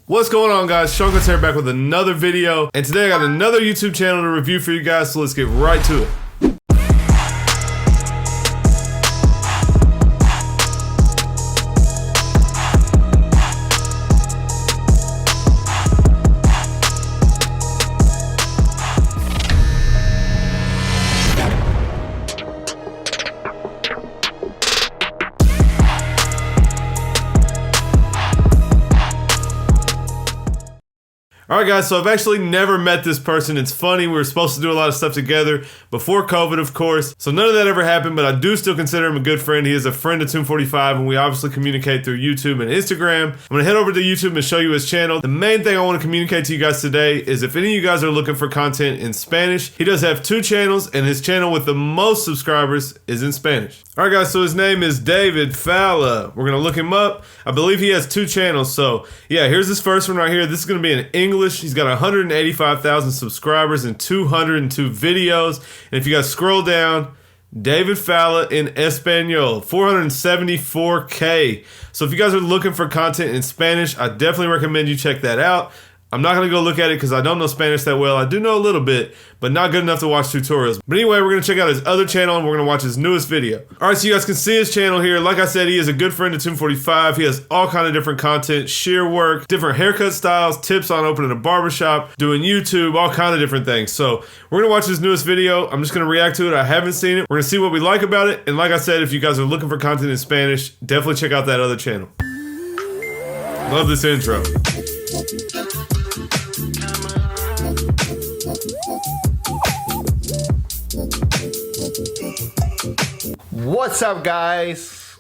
What's going on, guys? Seancutshair back with another video, and today I got another YouTube channel to review for you guys, so let's get right to it. Alright guys, so I've actually never met this person. It's funny, we were supposed to do a lot of stuff together before COVID, of course. So none of that ever happened, but I do still consider him a good friend. He is a friend of Tomb45, and we obviously communicate through YouTube and Instagram. I'm going to head over to YouTube and show you his channel. The main thing I want to communicate to you guys today is if any of you guys are looking for content in Spanish, he does have 2 channels, and his channel with the most subscribers is in Spanish. Alright guys, so his name is David Falla. We're going to look him up. I believe he has 2 channels, so yeah, here's his first one right here. This is going to be in English. He's got 185,000 subscribers and 202 videos. And if you guys scroll down, David Falla in Español, 474K. So if you guys are looking for content in Spanish, I definitely recommend you check that out. I'm not going to go look at it because I don't know Spanish that well. I do know a little bit, but not good enough to watch tutorials. But anyway, we're going to check out his other channel and we're going to watch his newest video. Alright, so you guys can see his channel here. Like I said, he is a good friend of Tomb45. He has all kind of different content, shear work, different haircut styles, tips on opening a barbershop, doing YouTube, all kind of different things. So we're going to watch his newest video. I'm just going to react to it. I haven't seen it. We're going to see what we like about it. And like I said, if you guys are looking for content in Spanish, definitely check out that other channel. Love this intro. What's up, guys?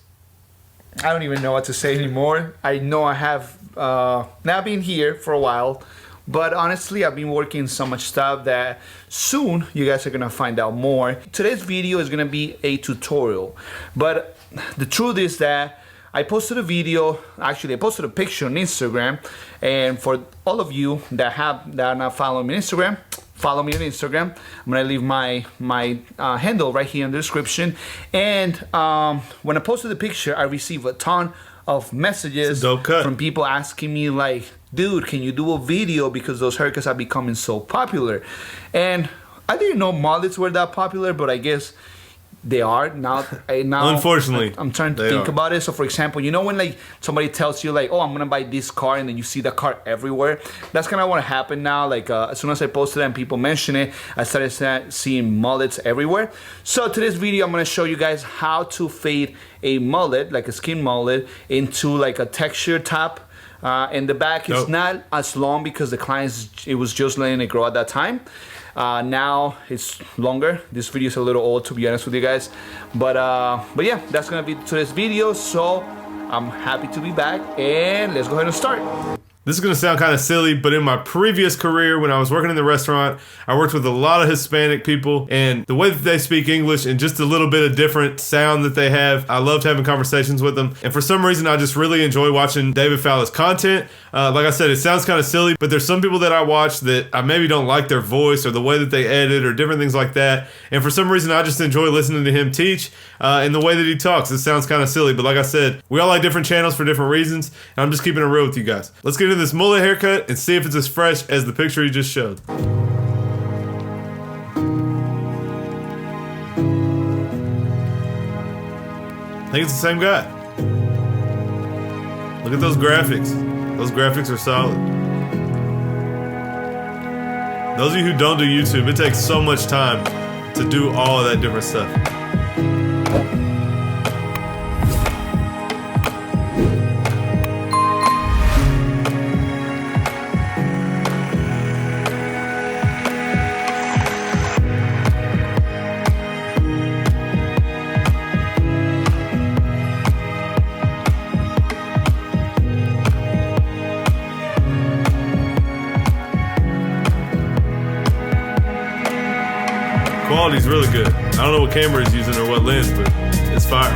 I don't even know what to say anymore. I know I have not been here for a while, but honestly I've been working so much stuff that soon you guys are gonna find out more. Today's video is gonna be a tutorial, but the truth is that I posted a video, actually I posted a picture on Instagram, and for all of you that are not following me on Instagram, follow me on Instagram. I'm gonna leave my handle right here in the description. And when I posted the picture, I received a ton of messages from people asking me like, dude, can you do a video because those haircuts are becoming so popular? And I didn't know mullets were that popular, but I guess they are now. Unfortunately, I'm trying to think about it. So for example, you know when like somebody tells you like, oh, I'm gonna buy this car, and then you see the car everywhere? That's kind of what happened now. Like as soon as I posted it and people mention it, I started seeing mullets everywhere. So today's video, I'm gonna show you guys how to fade a mullet, like a skin mullet, into like a texture top. And the back is not as long because the client, it was just letting it grow at that time. Now it's longer. This video is a little old, to be honest with you guys, but yeah, that's gonna be today's video. So I'm happy to be back, and let's go ahead and start. This is going to sound kind of silly, but in my previous career, when I was working in the restaurant, I worked with a lot of Hispanic people, and the way that they speak English and just a little bit of different sound that they have, I loved having conversations with them. And for some reason, I just really enjoy watching David Falla's content. Like I said, it sounds kind of silly, but there's some people that I watch that I maybe don't like their voice or the way that they edit or different things like that. And for some reason, I just enjoy listening to him teach and the way that he talks. It sounds kind of silly, but like I said, we all like different channels for different reasons, and I'm just keeping it real with you guys. Let's get into this mullet haircut and see if it's as fresh as the picture he just showed. I think it's the same guy. Look at those graphics. Those graphics are solid. Those of you who don't do YouTube, it takes so much time to do all of that different stuff. Quality's really good. I don't know what camera he's using or what lens, but it's fire.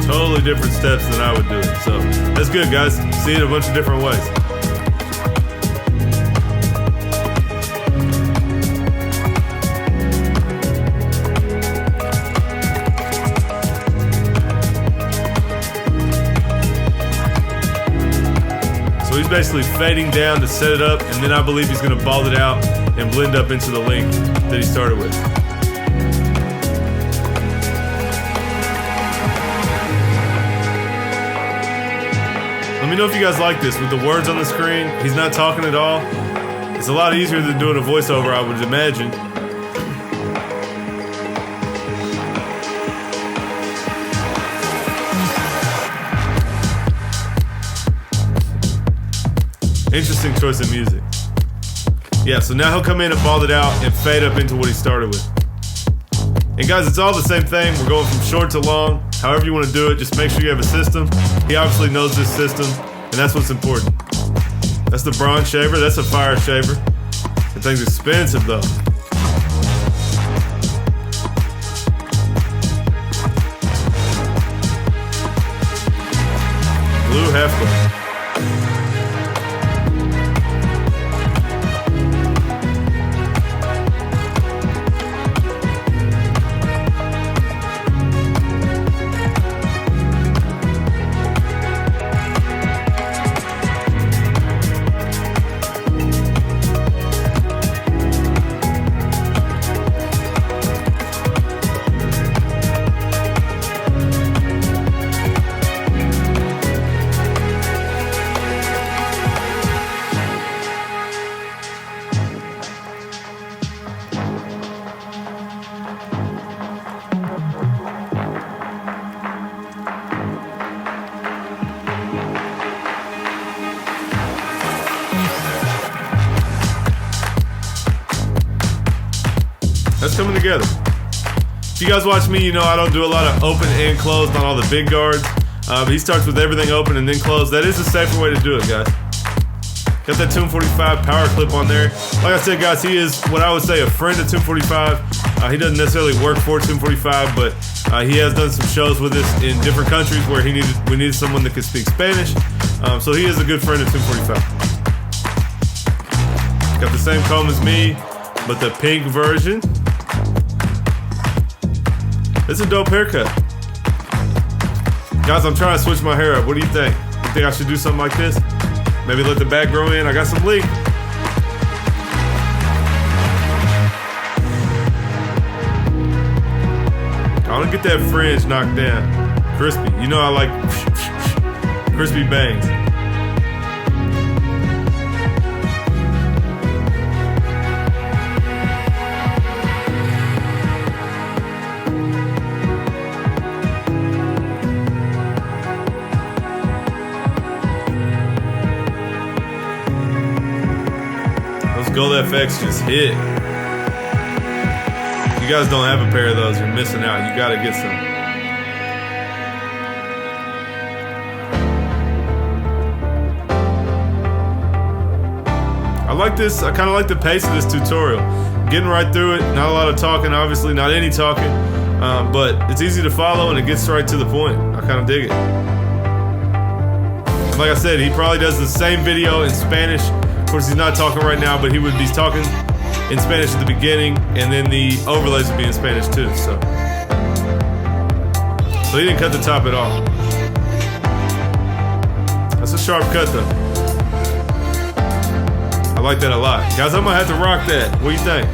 Totally different steps than I would do it. So that's good, guys. See it a bunch of different ways. he's basically fading down to set it up, and then I believe he's gonna bald it out and blend up into the length that he started with. Let me know if you guys like this. With the words on the screen, he's not talking at all. It's a lot easier than doing a voiceover, I would imagine. Interesting choice of music. Yeah, so now he'll come in and bald it out and fade up into what he started with. And guys, it's all the same thing. We're going from short to long. However you want to do it, just make sure you have a system. He obviously knows this system, and that's what's important. That's the bronze shaver. That's a fire shaver. That thing's expensive though. Blue half-blade. That's coming together. If you guys watch me, you know I don't do a lot of open and closed on all the big guards. But he starts with everything open and then closed. That is a safer way to do it, guys. Got that Tune 45 power clip on there. Like I said, guys, he is what I would say a friend of Tune 45. He doesn't necessarily work for Tune 45, but he has done some shows with us in different countries where we needed someone that could speak Spanish. So he is a good friend of Tune 45. Got the same comb as me, but the pink version. It's a dope haircut. Guys, I'm trying to switch my hair up. What do you think? You think I should do something like this? Maybe let the back grow in. I got some leak. I want to get that fringe knocked down. Crispy. You know I like crispy bangs. Gold FX just hit. If you guys don't have a pair of those, you're missing out. You gotta get some. I like this. I kind of like the pace of this tutorial. Getting right through it. Not a lot of talking, obviously. Not any talking. But it's easy to follow and it gets right to the point. I kind of dig it. Like I said, he probably does the same video in Spanish. Of course, he's not talking right now, but he would be talking in Spanish at the beginning, and then the overlays would be in Spanish too. So he didn't cut the top at all. That's a sharp cut though. I like that a lot. Guys, I might have to rock that. What do you think?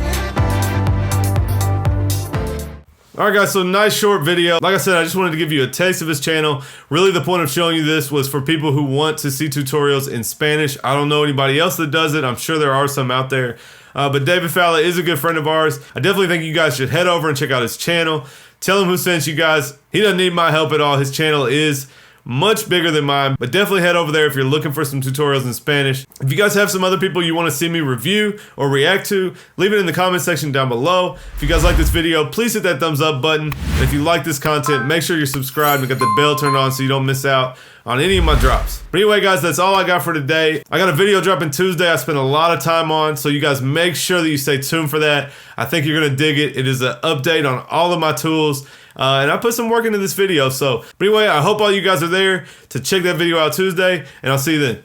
Alright guys, so nice short video. Like I said, I just wanted to give you a taste of his channel. Really the point of showing you this was for people who want to see tutorials in Spanish. I don't know anybody else that does it. I'm sure there are some out there. But David Falla is a good friend of ours. I definitely think you guys should head over and check out his channel. Tell him who sent you guys. He doesn't need my help at all. His channel is much bigger than mine, but definitely head over there if you're looking for some tutorials in Spanish. If you guys have some other people you want to see me review or react to, leave it in the comment section down below. If you guys like this video, please hit that thumbs up button. And if you like this content, make sure you're subscribed and got the bell turned on so you don't miss out on any of my drops. But anyway guys, that's all I got for today. I got a video dropping Tuesday I spent a lot of time on, so you guys make sure that you stay tuned for that. I think you're gonna dig it. It is an update on all of my tools. And I put some work into this video. But anyway, I hope all you guys are there to check that video out Tuesday, and I'll see you then.